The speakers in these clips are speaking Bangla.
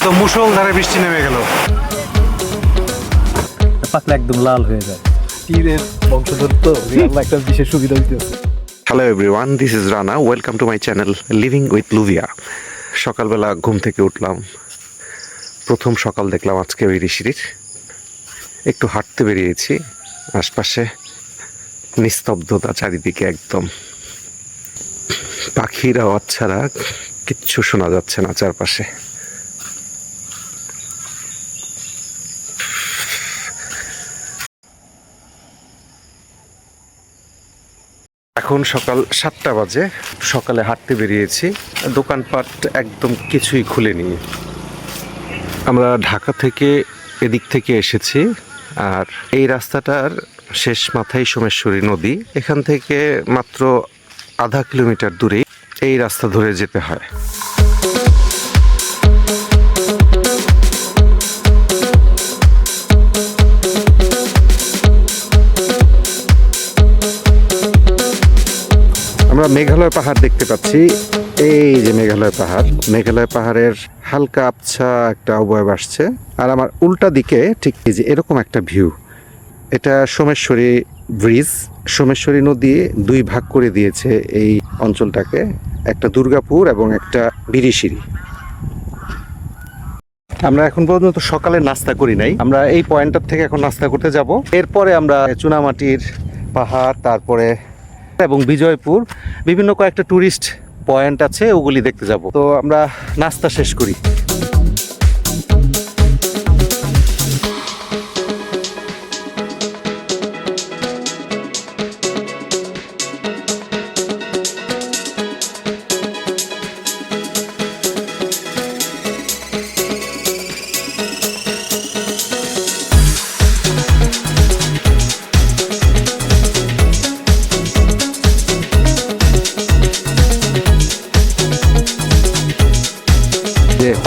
একদম মুষলধারে বৃষ্টি নেমে গেল, পাকলে একদম লাল হয়ে যায়। তীরের বংশধর তো একটা বিশেষ সুবিধা হইতেছে। Hello everyone, this is Rana, welcome to my channel living with Luvia. সকালবেলা ঘুম থেকে উঠলাম, প্রথম সকাল দেখলাম আজকে বিরিশিরির। একটু হাঁটতে বেরিয়েছি, আশপাশে নিস্তব্ধতা চারিদিকে, একদম পাখির আওয়াজ ছাড়া কিচ্ছু শোনা যাচ্ছে না চারপাশে। এখন সকাল 7টা বাজে, সকালে হাঁটতে বেরিয়েছি। দোকানপাট একদম কিছুই খুলেনি। আমরা ঢাকা থেকে এদিক থেকে এসেছি, আর এই রাস্তাটার শেষ মাথায় সোমেশ্বরী নদী। এখান থেকে মাত্র আধা কিলোমিটার দূরেই এই রাস্তা ধরে যেতে হয়। আমরা মেঘালয় পাহাড় দেখতে পাচ্ছি। এই যে মেঘালয় পাহাড়, মেঘালয় পাহাড়ের হালকা আবছা একটা অবয়ব আসছে। আর আমার উল্টা দিকে ঠিক এই যে এরকম একটা ভিউ। এটা সোমেশ্বরী ব্রিজ। সোমেশ্বরী নদী দুই ভাগ করে দিয়েছে এই অঞ্চলটাকে, একটা দুর্গাপুর এবং একটা বিরিশিরি। আমরা এখন পর্যন্ত সকালে নাস্তা করি নাই। আমরা এই পয়েন্টটার থেকে এখন নাস্তা করতে যাব। এরপরে আমরা চুনামাটির পাহাড়, তারপরে এবং বিজয়পুর, বিভিন্ন কয়েকটা টুরিস্ট পয়েন্ট আছে, ওগুলি দেখতে যাব। তো আমরা নাস্তা শেষ করি।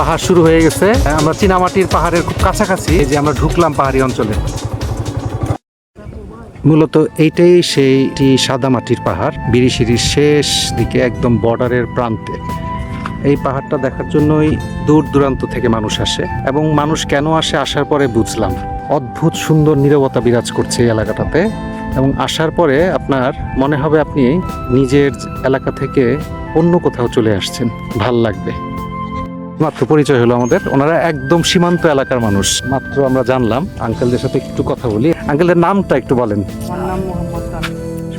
পাহাড় শুরু হয়ে গেছে, আমরা চীনামাটির পাহাড়ের খুব কাছাকাছি। এই যে আমরা ঢুকলাম পাহাড়ি অঞ্চলে। মূলত এইটাই সেই সাদা মাটির পাহাড়, বিরিশিরির শেষ দিকে একদম বর্ডারের প্রান্তে। এই পাহাড়টা দেখার জন্যই দূর দূরান্ত থেকে মানুষ আসে। এবং মানুষ কেন আসে, আসার পরে বুঝলাম অদ্ভুত সুন্দর নীরবতা বিরাজ করছে এই এলাকাটাতে। এবং আসার পরে আপনার মনে হবে আপনি নিজের এলাকা থেকে অন্য কোথাও চলে আসছেন, ভাল লাগবে। মাত্র পরিচয় হলো আমাদের, ওনারা একদম সীমান্ত এলাকার মানুষ। মাত্র আমরা জানলাম। আঙ্কেলদের সাথে একটু কথা বলি। আঙ্কেলদের নামটা একটু বলেন। আমার নাম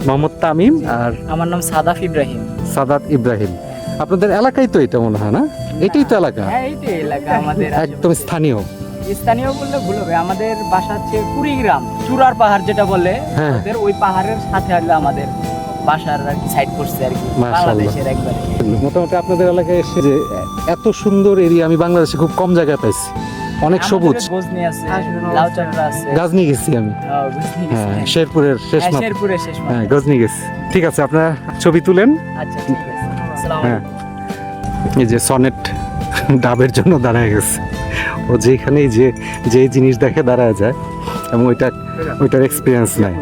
মোহাম্মদ তামিম। আর আমার নাম সাদাফ ইব্রাহিম। সাদাত ইব্রাহিম। আপনাদের এলাকায় তো এটা মনে হয় না? এটাই তো এলাকা, হ্যাঁ এইটাই এলাকা আমাদের। একদম স্থানীয়। স্থানীয় বললে ভুল হবে, আমাদের বাসা হচ্ছে কুড়িগ্রাম, চূড়ার পাহাড় যেটা বলে, হ্যাঁ। ওদের ওই পাহাড়ের সাথে হলো আমাদের বাসার আর কি সাইড করছে আর কি, মাশাআল্লাহ। বাংলাদেশের একবারে। মোটামুটি আপনাদের এলাকায় এসে যে এত সুন্দর এরিয়া আমি বাংলাদেশে খুব কম জায়গায় পাইছি। অনেক সবুজ। আমাদের গজনি আছে, লাউ চাপড়া আছে। গাজনি গেছি আমি, গজনি হ্যাঁ, গেছি। শেরপুরের শেষ হ্যাঁ, মাথা। শেরপুরের শেষ মাথা। হ্যাঁ, গজনি গেছি। ঠিক আছে, আপনারা ছবি তুলেন। আচ্ছা ঠিক আছে, আসসালামু হ্যাঁ, আলাইকুম। এই যে সনেট ডাবের জন্য দাঁড়ায় গেছে। ও যেখানে যে জিনিস দেখে দাঁড়ায় যায়, এবং ওইটার এক্সপিরিয়েন্স নাই।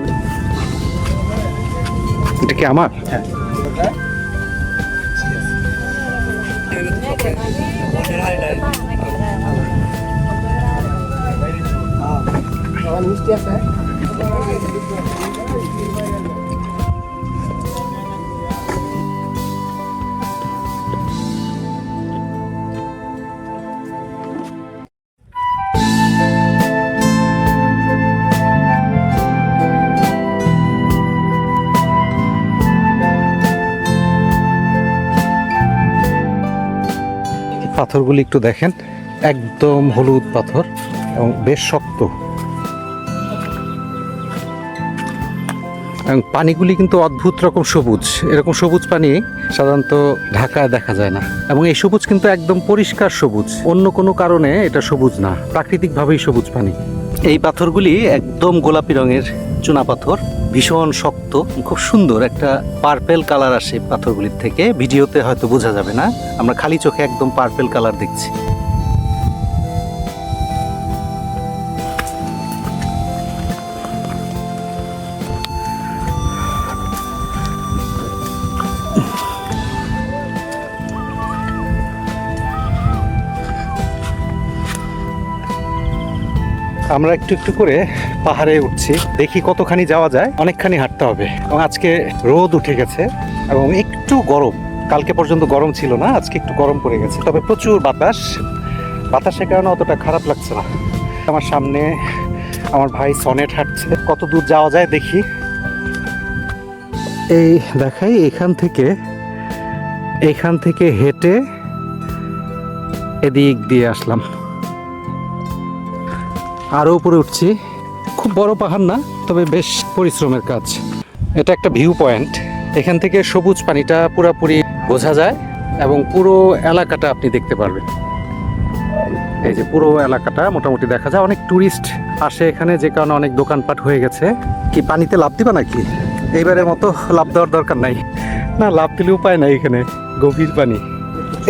এটা কি আমার? পাথরগুলি একটু দেখেন, একদম হলুদ পাথর এবং বেশ শক্ত। এবং পানিগুলি কিন্তু অদ্ভুত রকম সবুজ। এরকম সবুজ পানি সাধারণত ঢাকায় দেখা যায় না। এবং এই সবুজ কিন্তু একদম পরিষ্কার সবুজ, অন্য কোনো কারণে এটা সবুজ না, প্রাকৃতিকভাবেই সবুজ পানি। এই পাথরগুলি একদম গোলাপি রঙের চুনা পাথর, ভীষণ শক্ত, খুব সুন্দর একটা পার্পেল কালার আসে পাথরগুলির থেকে। ভিডিওতে হয়তো বোঝা যাবে না, আমরা খালি চোখে একদম পার্পেল কালার দেখছি। আমরা একটু একটু করে পাহাড়ে উঠছি, দেখি কতখানি যাওয়া যায়। অনেকখানি হাঁটতে হবে এবং আজকে রোদ উঠে গেছে এবং একটু গরম। কালকে পর্যন্ত গরম ছিল না, আজকে একটু গরম পড়ে গেছে, তবে প্রচুর বাতাসের কারণে অতটা খারাপ লাগছে না। আমার সামনে আমার ভাই সনেট হাঁটছে, কত দূর যাওয়া যায় দেখি। এই দেখাই, এখান থেকে হেঁটে এদিক দিয়ে আসলাম, আরো উপরে উঠছি। খুব বড় পাহাড় না, তবে বেশ পরিশ্রমের কাজ। এটা একটা ভিউ পয়েন্ট, এখান থেকে সবুজ পানিটা পুরোপুরি বোঝা যায় এবং পুরো এলাকাটা আপনি দেখতে পারবেন। এই যে পুরো এলাকাটা মোটামুটি দেখা যায়। অনেক টুরিস্ট আসে এখানে, যে কারণে অনেক দোকানপাট হয়ে গেছে। কি পানিতে লাফ দিবা নাকি? এইবারের মতো লাফ দেওয়ার দরকার নাই, না লাফ দিলে উপায় নাই, এখানে গভীর পানি।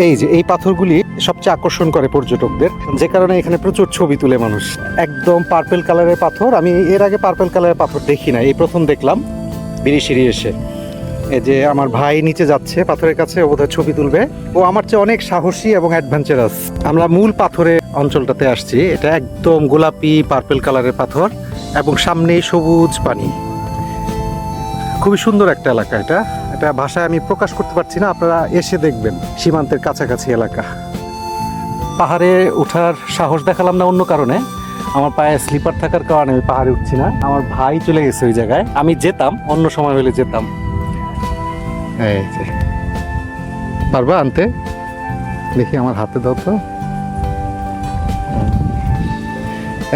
এই যে এই পাথরগুলি সবচেয়ে আকর্ষণ করে পর্যটকদের, যে কারণে এখানে প্রচুর ছবি তুলে মানুষ। একদম পার্পেল কালারের পাথর, আমি এর আগে পার্পেল কালারের পাথর দেখি না, এই প্রথম দেখলাম বিরিশিরি এসে। এই যে আমার ভাই নিচে যাচ্ছে পাথরের কাছে, ও বোধহয় ছবি তুলবে। ও আমার চেয়ে অনেক সাহসী এবং অ্যাডভেঞ্চারাস। আমরা মূল পাথরের অঞ্চলটাতে আসছি, এটা একদম গোলাপি পার্পেল কালারের পাথর এবং সামনেই সবুজ পানি। খুবই সুন্দর একটা এলাকা এটা, এটা ভাষায় আমি প্রকাশ করতে পারছি না, আপনারা এসে দেখবেন। সীমান্তের কাছাকাছি এলাকা। পাহাড়ে ওঠার সাহস দেখালাম না অন্য কারণে, আমার পায়ে স্লিপার থাকার কারণে আমি পাহাড়ে উঠছি না। আমার ভাই চলে গেছে ওই জায়গায়, আমি যেতাম, অন্য সময় হলে যেতাম। এই যে পারবা আনতে? দেখি আমার হাতে দাও তো।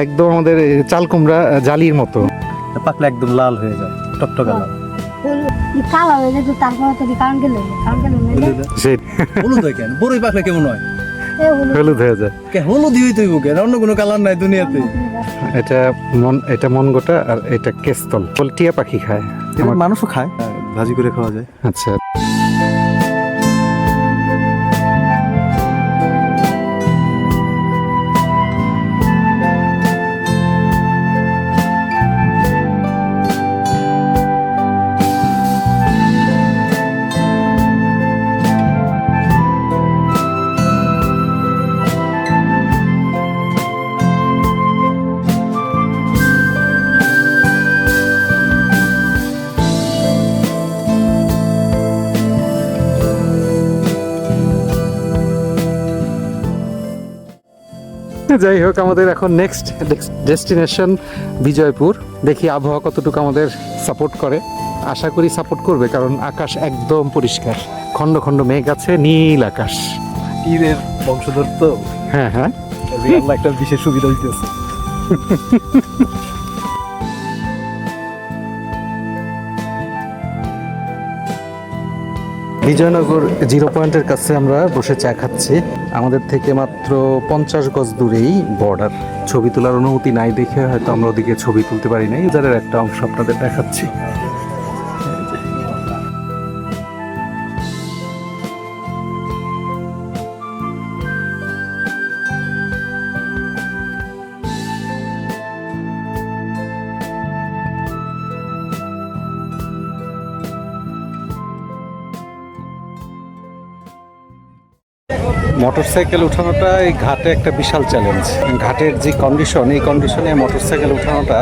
একদম আমাদের চাল কুমড়া জালির মতো, পাকলে একদম লাল হয়ে যায়, টকটকা লাল। কালো হয়ে যায়, তারপরে তো কারণ গেল সেই হলুদ হয় কেন? বড়ই পাকলে কেমন হয়? হলুদ হয়ে যায়। হলুদই হইতে হইব কেন? অন্য কোনো কালার নাই দুনিয়াতে। এটা মন গোটা, আর এটা কেস্তল, টিয়া পাখি খায়। মানুষও খায়, ভাজি করে খাওয়া যায়। আচ্ছা, যাই হোক, আমাদের এখন নেক্সট ডেস্টিনেশন বিজয়পুর। দেখি আবহাওয়া কতটুকু আমাদের সাপোর্ট করে। আশা করি সাপোর্ট করবে, কারণ আকাশ একদম পরিষ্কার, খণ্ড খণ্ড মেঘ আছে, নীল আকাশ। তীরের বংশধর তো, হ্যাঁ হ্যাঁ, আল্লাহ একটা বিশেষ সুবিধা দিতেছে। বিজয়নগর জিরো পয়েন্টের কাছে আমরা বসে চা খাচ্ছি। আমাদের থেকে মাত্র 50 গজ দূরেই বর্ডার। ছবি তোলার অনুমতি নাই দেখে হয়তো আমরা ওদিকে ছবি তুলতে পারি নাই। ইউজারের একটা অংশ আপনাদের দেখাচ্ছি। মোটরসাইকেল উঠানোটা এই ঘাটে একটা বিশাল চ্যালেঞ্জ। ঘাটের যে কন্ডিশন, এই কন্ডিশনে মোটরসাইকেল উঠানোটা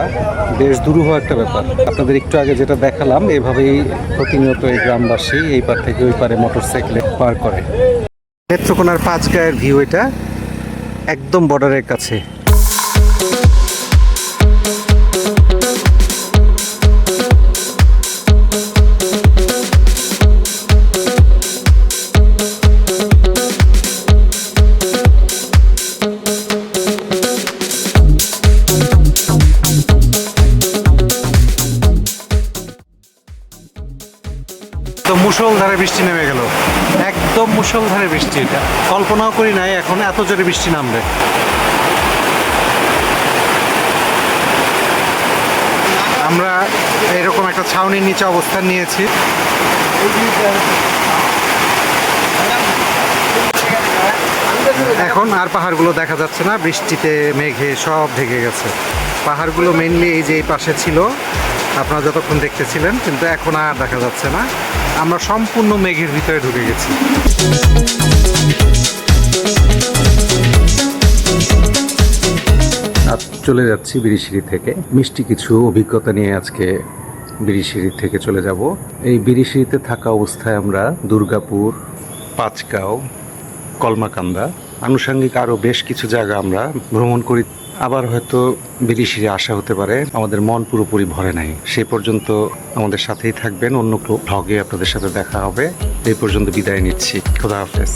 বেশ দুরূহ একটা ব্যাপার। আপনাদের একটু আগে যেটা দেখালাম, এভাবেই প্রতিনিয়ত এই গ্রামবাসী এই পার থেকে ওই পারে মোটরসাইকেলে পার করে। নেত্রকোনার পাঁচগাঁয়ের ভিউ এটা, একদম বর্ডারের কাছে। তো মুষলধারে বৃষ্টি নেমে গেল, একদম মুষলধারে বৃষ্টি। এটা কল্পনাও করি নাই এখন এত জোরে বৃষ্টি নামবে। আমরা এরকম একটা ছাউনির নিচে অবস্থান নিয়েছি। এখন আর পাহাড়গুলো দেখা যাচ্ছে না, বৃষ্টিতে মেঘে সব ঢেকে গেছে। পাহাড়গুলো মেইনলি এই যে এই পাশে ছিল, আপনারা যতক্ষণ দেখতেছিলেন, কিন্তু এখন আর দেখা যাচ্ছে না। আমরা সম্পূর্ণ মেঘের ভিতরে ঢুকে গেছি। চলে যাচ্ছি বিরিশিরি থেকে। মিষ্টি কিছু অভিজ্ঞতা নিয়ে আজকে বিরিশিরি থেকে চলে যাব। এই বিরিশিরিতে থাকা অবস্থায় আমরা দুর্গাপুর, পাঁচগাঁও, কলমাকান্দা, আনুষঙ্গিক আরও বেশ কিছু জায়গা আমরা ভ্রমণ করি। আবার হয়তো বিরিশিরি আসা হতে পারে, আমাদের মন পুরোপুরি ভরে নাই। সেই পর্যন্ত আমাদের সাথেই থাকবেন, অন্য ভ্লগে আপনাদের সাথে দেখা হবে। এই পর্যন্ত বিদায় নিচ্ছি। খোদা হাফেজ।